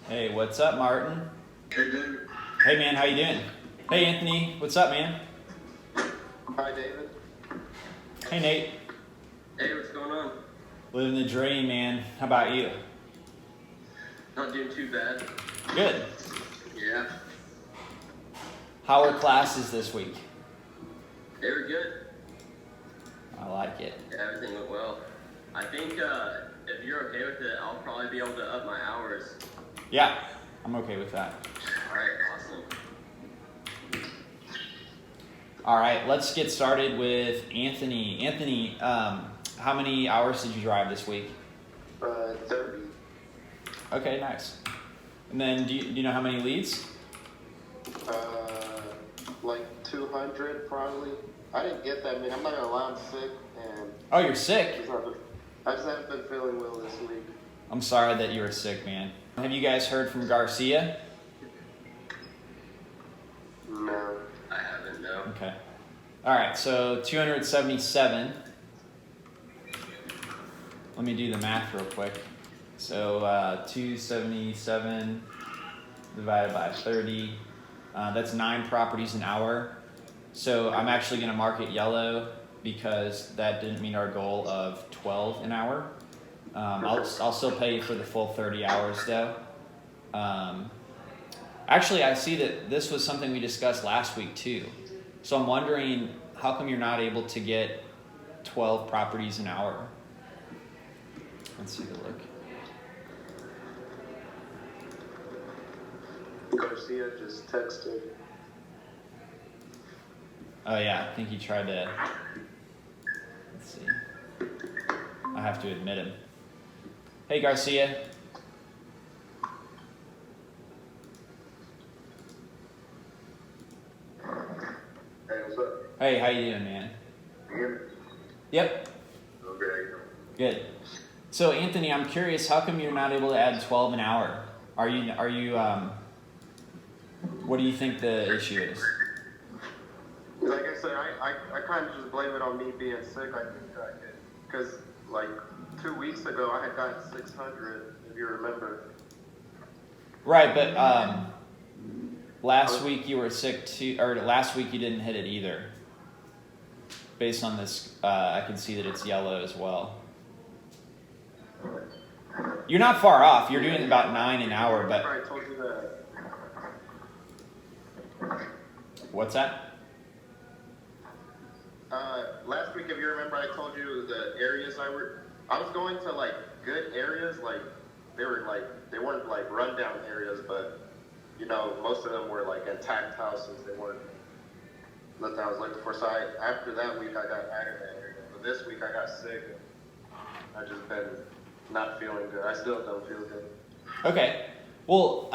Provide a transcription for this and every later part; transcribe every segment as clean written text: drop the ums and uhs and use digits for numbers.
Hey, what's up, Martin? Hey, David. Hey, man, how you doing? Hey, Anthony, what's up, man? Hi, David. Hey, Nate. Hey, what's going on? Living the dream, man. How about you? Not doing too bad. Good. Yeah. How are classes this week? They were good. I like it. Yeah, everything went well. I think if you're okay with it, I'll probably be able to up my hours. Yeah, I'm okay with that. All right, awesome. All right, let's get started with Anthony. Anthony, how many hours did you drive this week? 30. Okay, nice. And then do you know how many leads? Like 200 probably. I didn't get that many. I'm not gonna lie, I'm sick, and Oh, you're sick? I just haven't been feeling well this week. I'm sorry that you were sick, man. Have you guys heard from Garcia? No, I haven't. No. Okay. All right, so 277. Let me do the math real quick. So 277 divided by 30. That's 9 properties an hour. So I'm actually going to mark it yellow because that didn't meet our goal of 12 an hour. I'll still pay you for the full 30 hours though. Actually, I see that this was something we discussed last week too. So I'm wondering, how come you're not able to get 12 properties an hour? Let's take a look. Garcia just texted. Oh yeah, I think he tried to, let's see. I have to admit him. Hey Garcia. Hey, what's up? Hey, how you doing, man? You hear me? Yep, Okay. good. So Anthony, I'm curious, how come you're not able to add 12 an hour? Are you what do you think the issue is? Like I said, I kind of just blame it on me being sick. I think because like 2 weeks ago I had gotten 600, if you remember. Right, but last week you were sick too, or last week you didn't hit it either. Based on this, I can see that it's yellow as well. You're not far off. You're doing about 9 an hour, but I told you that. what's that? Last week, if you remember, I told you the areas I was going to like good areas, like they weren't like rundown areas, but you know, most of them were like intact houses. They weren't nothing I was looking for. So after that week, I got out of that area. But this week, I got sick. And I just been not feeling good. I still don't feel good. Okay. Well,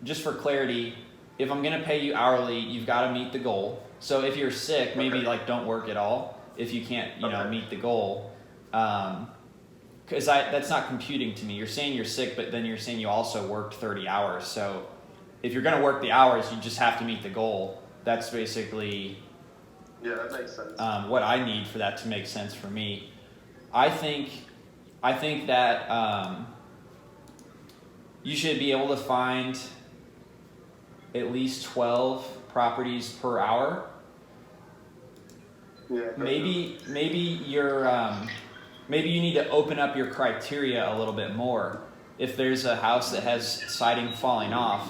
just for clarity, if I'm going to pay you hourly, you've got to meet the goal. So if you're sick, maybe like don't work at all if you can't, meet the goal. Because that's not computing to me. You're saying you're sick, but then you're saying you also worked 30 hours. So if you're going to work the hours, you just have to meet the goal. That's basically that makes sense. What I need for that to make sense for me. I think that you should be able to find at least 12 properties per hour. Yeah. Maybe you need to open up your criteria a little bit more. If there's a house that has siding falling off,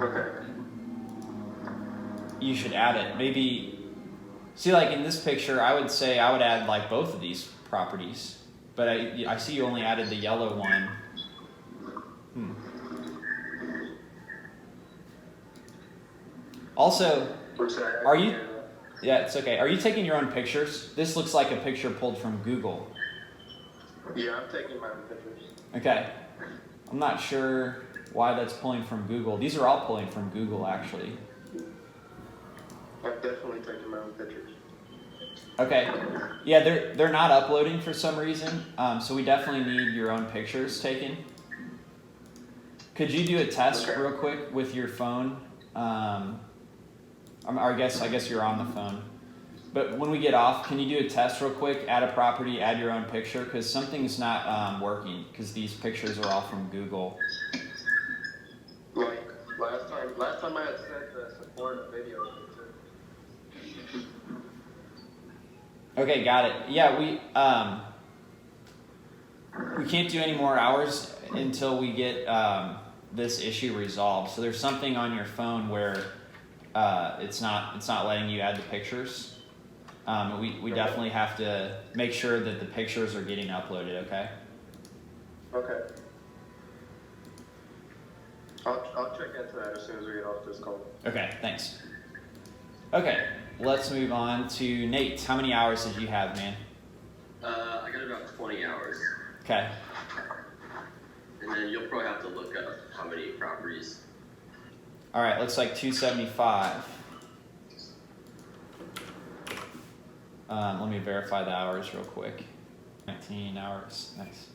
Okay. you should add it. Maybe, see, like in this picture, I would say I would add like both of these properties, but I see you only added the yellow one. Also, are you? Yeah, it's okay. Are you taking your own pictures? This looks like a picture pulled from Google. Yeah, I'm taking my own pictures. Okay. I'm not sure why that's pulling from Google. These are all pulling from Google, actually. I'm definitely taking my own pictures. Okay. Yeah, they're not uploading for some reason, so we definitely need your own pictures taken. Could you do a test real quick with your phone? I guess you're on the phone. But when we get off, can you do a test real quick? Add a property, add your own picture, because something's not working. Because these pictures are all from Google. Like last time I had said the support a video picture. Okay, got it. Yeah, we can't do any more hours until we get this issue resolved. So there's something on your phone where it's not letting you add the pictures. We definitely have to make sure that the pictures are getting uploaded. Okay. Okay. I'll check into that as soon as we get off this call. Okay. Thanks. Okay. Let's move on to Nate. How many hours did you have, man? I got about 20 hours. Okay. And then you'll probably have to look up how many properties. All right. Looks like 275. Let me verify the hours real quick. 19 hours. Nice.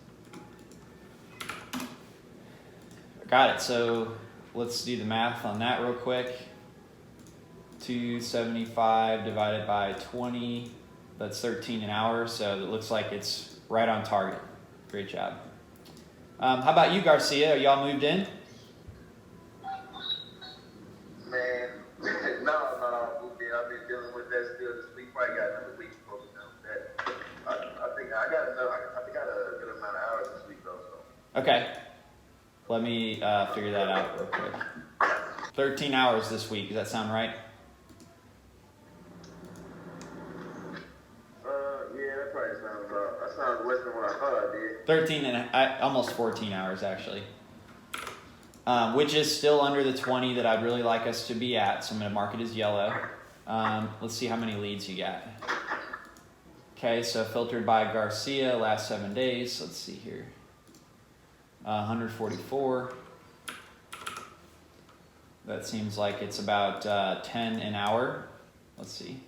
Got it. So let's do the math on that real quick. 275 divided by 20. That's 13 an hour. So it looks like it's right on target. Great job. How about you, Garcia? Are y'all moved in? Man, no, moved in. I've been dealing with that still this week. Probably got another week focused on that. I think I got a good amount of hours this week though. So. Okay. Let me figure that out real quick. 13 hours this week. Does that sound right? Yeah, that probably sounds less than what I thought I did. 13 and almost 14 hours actually. Which is still under the 20 that I'd really like us to be at. So I'm going to mark it as yellow. Let's see how many leads you got. Okay, so filtered by Garcia, last 7 days. Let's see here. 144. That seems like it's about 10 an hour. Let's see.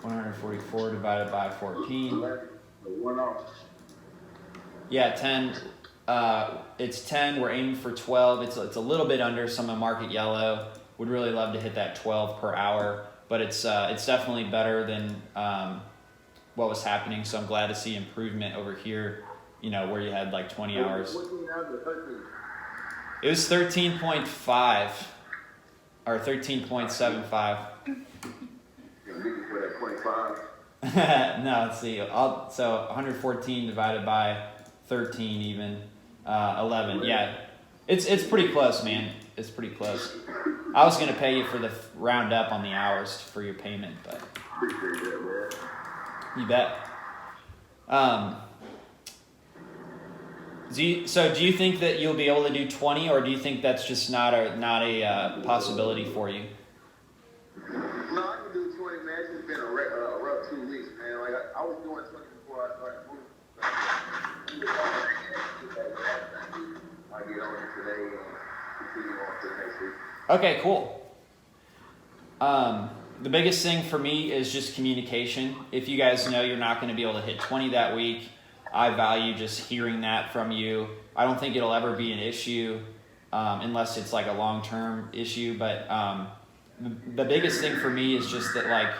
144 divided by 14. Yeah, 10. It's 10. We're aiming for 12. It's a little bit under. So I'm gonna mark it yellow. Would really love to hit that 12 per hour, but it's definitely better than what was happening. So I'm glad to see improvement over here. You know, where you had like 20 hours. It was 13.5 or 13.75. No, let's see. So 114 divided by 13 even 11. Yeah, it's pretty close, man. It's pretty close. I was gonna pay you for the round up on the hours for your payment, but you bet. Do you think that you'll be able to do 20, or do you think that's just not a possibility for you? No, I can do 20, man. It's just been a rough 2 weeks, man. Like I was doing 20 before I started moving. I get on it today and continue on to the next week. Okay, cool. The biggest thing for me is just communication. If you guys know you're not going to be able to hit 20 that week, I value just hearing that from you. I don't think it'll ever be an issue unless it's like a long-term issue. But the biggest thing for me is just that like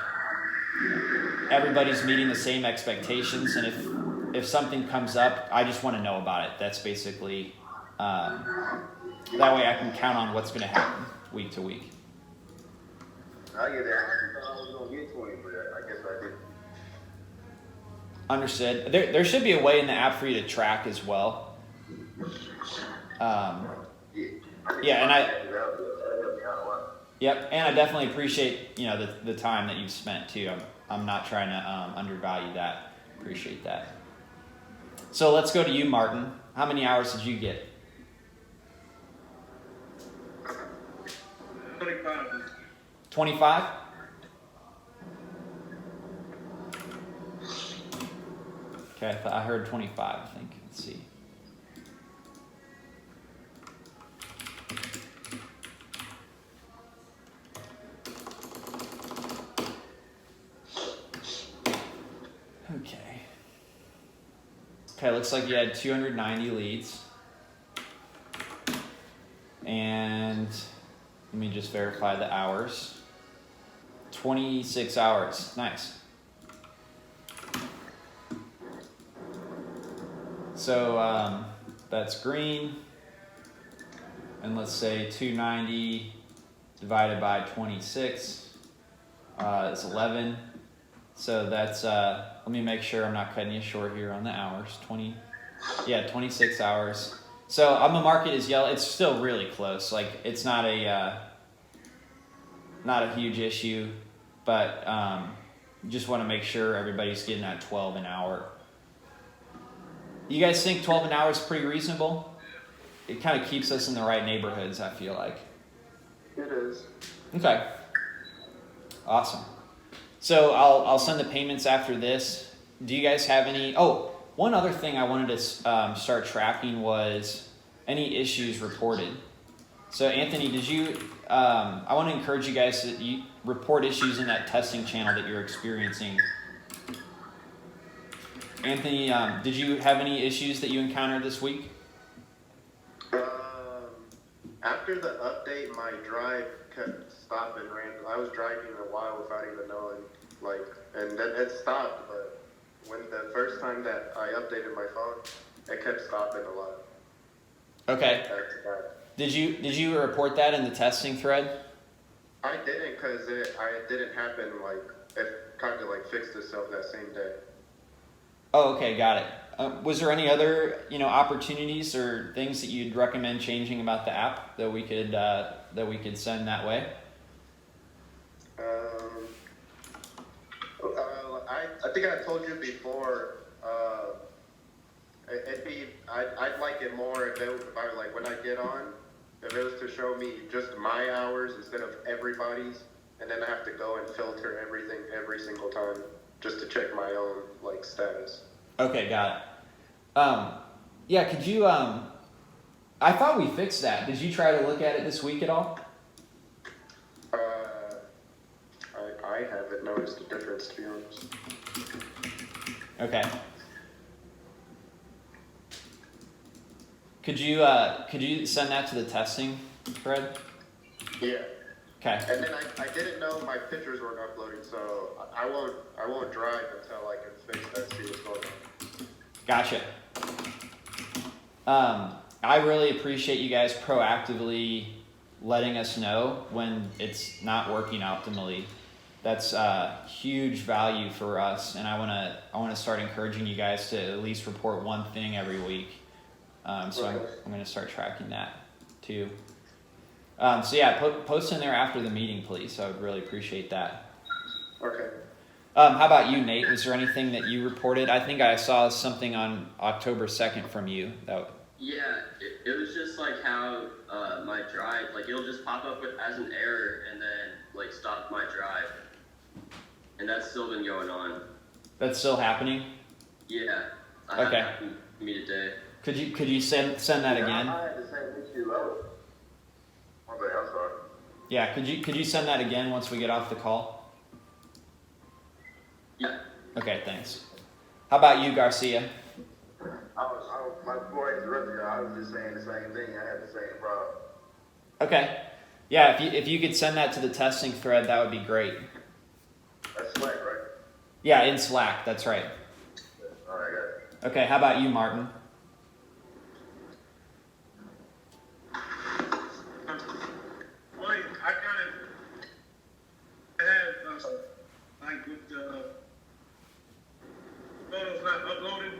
everybody's meeting the same expectations, and if something comes up, I just want to know about it. That's basically that way I can count on what's going to happen week to week. I get that. I thought I was gonna get 20, but I guess I didn't. Understood. There should be a way in the app for you to track as well. Yeah, and I definitely appreciate the time that you've spent too. I'm not trying to undervalue that. Appreciate that. So let's go to you, Martin. How many hours did you get? 25? Okay, I heard 25, I think. Let's see. Okay, looks like you had 290 leads. And let me just verify the hours. 26 hours. Nice. So that's green. And let's say 290 divided by 26 is 11. So that's, let me make sure I'm not cutting you short here on the hours. 26 hours. So I'm gonna mark it as yellow. It's still really close. Like it's not a huge issue, but just want to make sure everybody's getting at 12 an hour. You guys think 12 an hour is pretty reasonable? It kind of keeps us in the right neighborhoods, I feel like. It is. Okay. Awesome. So I'll send the payments after this. Do you guys have any? Oh, one other thing I wanted to start tracking was any issues reported. So Anthony, did you? I want to encourage you guys that you report issues in that testing channel that you're experiencing. Anthony, did you have any issues that you encountered this week? After the update, my drive kept stopping random. I was driving a while without even knowing, and then it stopped. But when the first time that I updated my phone, it kept stopping a lot. Okay. Back to back. Did you report that in the testing thread? I didn't, because it didn't happen. It kind of fixed itself that same day. Oh, okay, got it. Was there any other opportunities or things that you'd recommend changing about the app that we could send that way? I think I told you before. I'd like it more if when I get on, if it was to show me just my hours instead of everybody's, and then I have to go and filter everything every single time just to check my own status. Okay, got it. Yeah, could you? I thought we fixed that. Did you try to look at it this week at all? I haven't noticed a difference, to be honest. Okay. Could you send that to the testing thread? Yeah. Okay. And then I didn't know my pictures weren't uploading, so I won't drive until I can fix that, see what's going on. Gotcha. I really appreciate you guys proactively letting us know when it's not working optimally. That's huge value for us, and I wanna start encouraging you guys to at least report one thing every week. So I'm gonna start tracking that too. So yeah, post in there after the meeting, please. I would really appreciate that. Okay. How about you, Nate? Was there anything that you reported? I think I saw something on October 2nd from you. Yeah, it was just how my drive, it'll just pop up as an error and then stop my drive. And that's still been going on. That's still happening? Yeah. Okay. Happened to me today. Could you send that again? I had the same issue though. Okay, I'm sorry. Yeah, could you send that again once we get off the call? Yeah. Okay, thanks. How about you, Garcia? My boy interrupted you. I was just saying the same thing. I had the same problem. Okay. Yeah, if you could send that to the testing thread, that would be great. That's Slack, right? Yeah, in Slack, that's right. All right, got it. Okay, how about you, Martin? With the photos not uploaded,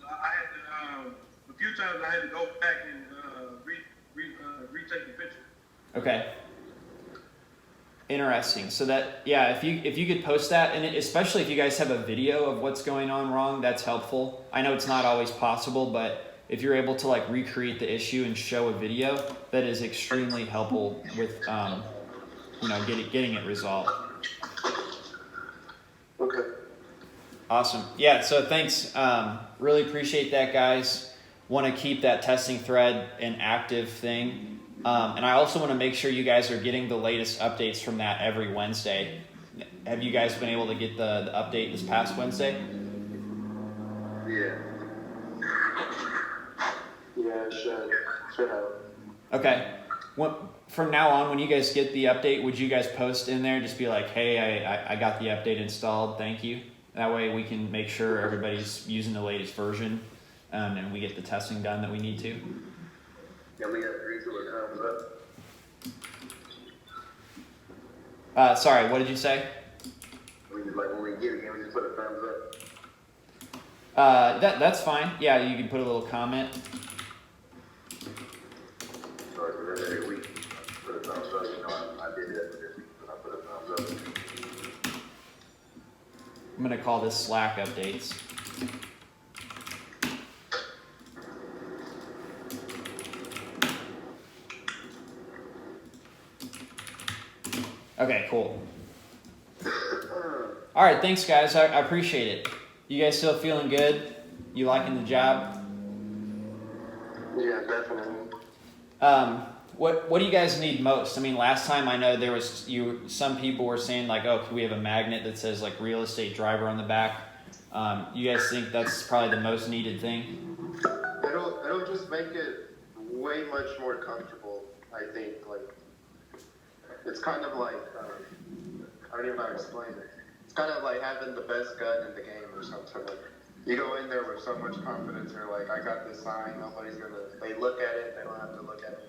I had to, a few times I had to go back and retake the picture. Okay. Interesting. So that, yeah, if you could post that, and especially if you guys have a video of what's going on wrong, that's helpful. I know it's not always possible, but if you're able to recreate the issue and show a video, that is extremely helpful with getting it resolved. Okay. Awesome. Yeah, so thanks. Really appreciate that, guys. Want to keep that testing thread an active thing. And I also want to make sure you guys are getting the latest updates from that every Wednesday. Have you guys been able to get the update this past Wednesday? Yeah. Yeah, sure have. Okay. From now on, when you guys get the update, would you guys post in there, just be like, hey, I got the update installed, thank you. That way we can make sure everybody's using the latest version, and we get the testing done that we need to. Yeah, we got 3 to a thumbs up. Sorry, what did you say? When we get it, can we just put a thumbs up? That's fine. Yeah, you can put a little comment. Sorry, for every week, put a thumbs up. You know, I did that for this week, but I put a thumbs up. I'm gonna call this Slack updates. Okay, cool. All right, thanks guys. I appreciate it. You guys still feeling good? You liking the job? Yeah, definitely. What do you guys need most? I mean, last time I know there was some people were saying like, oh, could we have a magnet that says like real estate driver on the back? You guys think that's probably the most needed thing? It'll just make it way much more comfortable. I think it's kind of like I don't even know how to explain it. It's kind of like having the best gun in the game or something. Like you go in there with so much confidence. You're like, I got this sign. Nobody's gonna. They look at it. They don't have to look at me.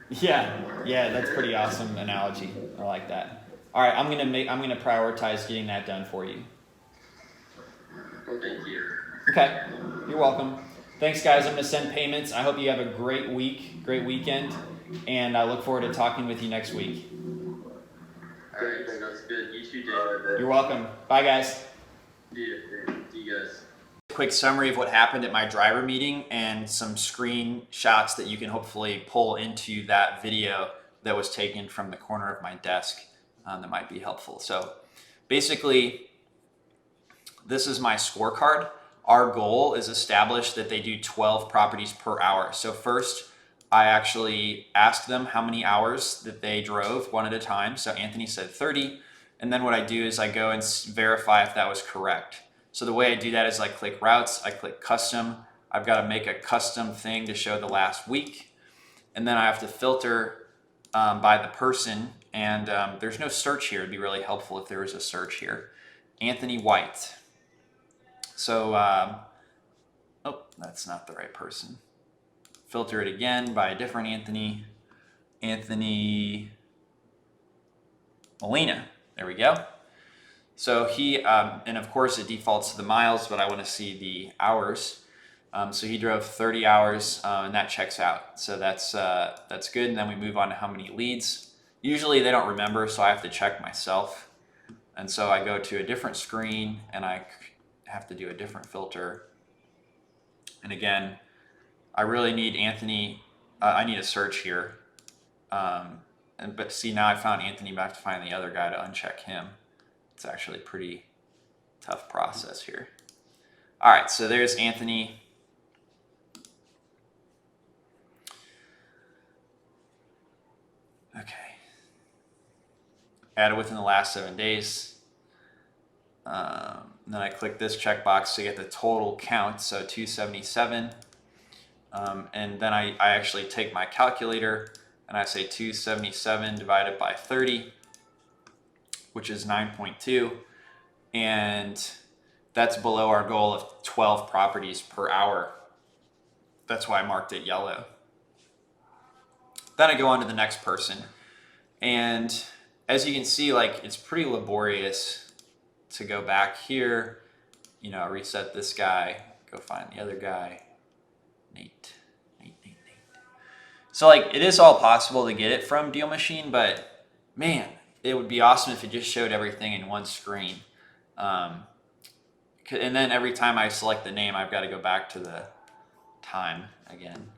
Yeah, that's pretty awesome analogy. I like that. All right, I'm gonna prioritize getting that done for you. Thank you. Okay, you're welcome. Thanks, guys. I'm gonna send payments. I hope you have a great week, great weekend, and I look forward to talking with you next week. All right, that's good. You too, David. You're welcome. Bye, guys. See you guys. Quick summary of what happened at my driver meeting and some screenshots that you can hopefully pull into that video that was taken from the corner of my desk that might be helpful. So basically, this is my scorecard. Our goal is established that they do 12 properties per hour. So first, I actually asked them how many hours that they drove one at a time. So Anthony said 30. And then what I do is I go and verify if that was correct. So the way I do that is I click routes, I click custom. I've got to make a custom thing to show the last week. And then I have to filter by the person. And there's no search here. It'd be really helpful if there was a search here. Anthony White. So, oh, that's not the right person. Filter it again by a different Anthony. Anthony Molina. There we go. So he, and of course it defaults to the miles, but I want to see the hours. So he drove 30 hours and that checks out. So that's good. And then we move on to how many leads. Usually they don't remember, so I have to check myself. And so I go to a different screen and I have to do a different filter. And again, I really need Anthony, I need a search here. But see, now I found Anthony, but I have to find the other guy to uncheck him. It's actually a pretty tough process here. All right, so there's Anthony. Okay. Added within the last 7 days. Then I click this checkbox to get the total count, so 277. And then I actually take my calculator and I say 277 divided by 30, which is 9.2. And that's below our goal of 12 properties per hour. That's why I marked it yellow. Then I go on to the next person. And as you can see, like, it's pretty laborious to go back here, you know, reset this guy, go find the other guy, Nate. So like, it is all possible to get it from DealMachine, but man, it would be awesome if it just showed everything in one screen. And then every time I select the name, I've got to go back to the time again.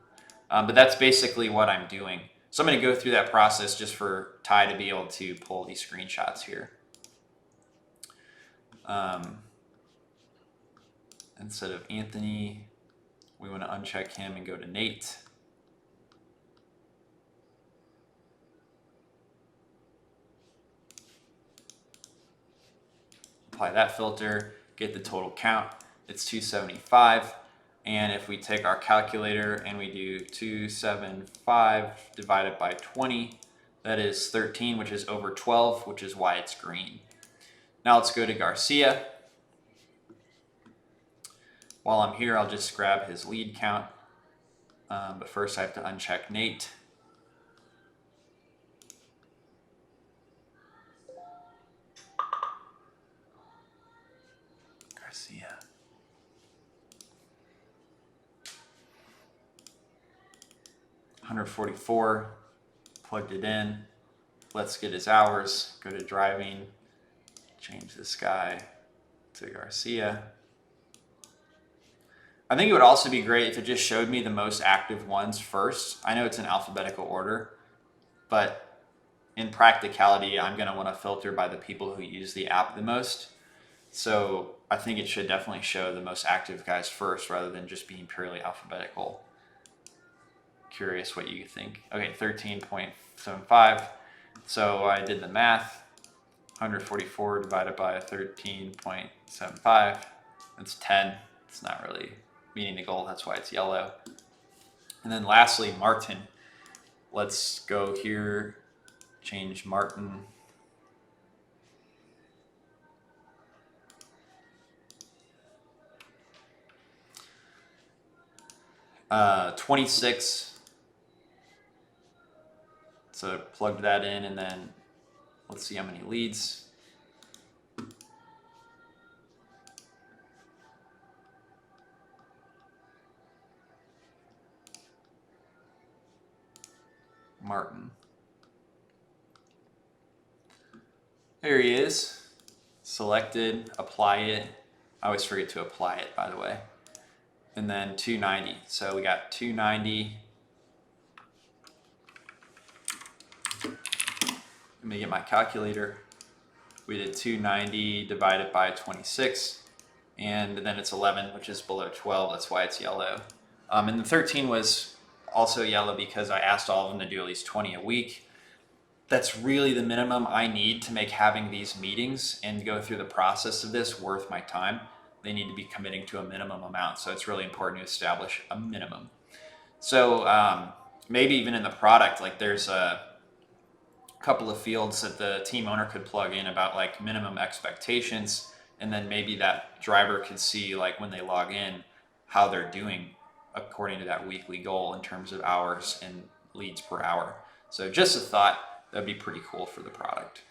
But that's basically what I'm doing. So I'm going to go through that process just for Ty to be able to pull these screenshots here. Instead of Anthony, we want to uncheck him and go to Nate. Apply that filter, get the total count. It's 275. And if we take our calculator and we do 275 divided by 20, that is 13, which is over 12, which is why it's green. Now let's go to Garcia. While I'm here, I'll just grab his lead count. But first I have to uncheck Nate. Garcia. $144, plugged it in. Let's get his hours, go to driving, change this guy to Garcia. I think it would also be great if it just showed me the most active ones first. I know it's in alphabetical order, but in practicality, I'm gonna wanna filter by the people who use the app the most. So I think it should definitely show the most active guys first rather than just being purely alphabetical. Curious what you think. Okay, 13.75. So I did the math. 144 divided by 13.75. That's 10. It's not really meeting the goal. That's why it's yellow. And then lastly, Martin. Let's go here, change Martin. Uh, 26. So plugged that in, and then let's see how many leads. Martin. There he is. Selected, apply it. I always forget to apply it, by the way. And then 290. So we got 290. Let me get my calculator. We did 290 divided by 26, and then it's 11, which is below 12. That's why it's yellow. And the 13 was also yellow because I asked all of them to do at least 20 a week. That's really the minimum I need to make having these meetings and go through the process of this worth my time. They need to be committing to a minimum amount. So it's really important to establish a minimum. So maybe even in the product, like there's a couple of fields that the team owner could plug in about like minimum expectations, and then maybe that driver could see like when they log in how they're doing according to that weekly goal in terms of hours and leads per hour. So just a thought, that'd be pretty cool for the product.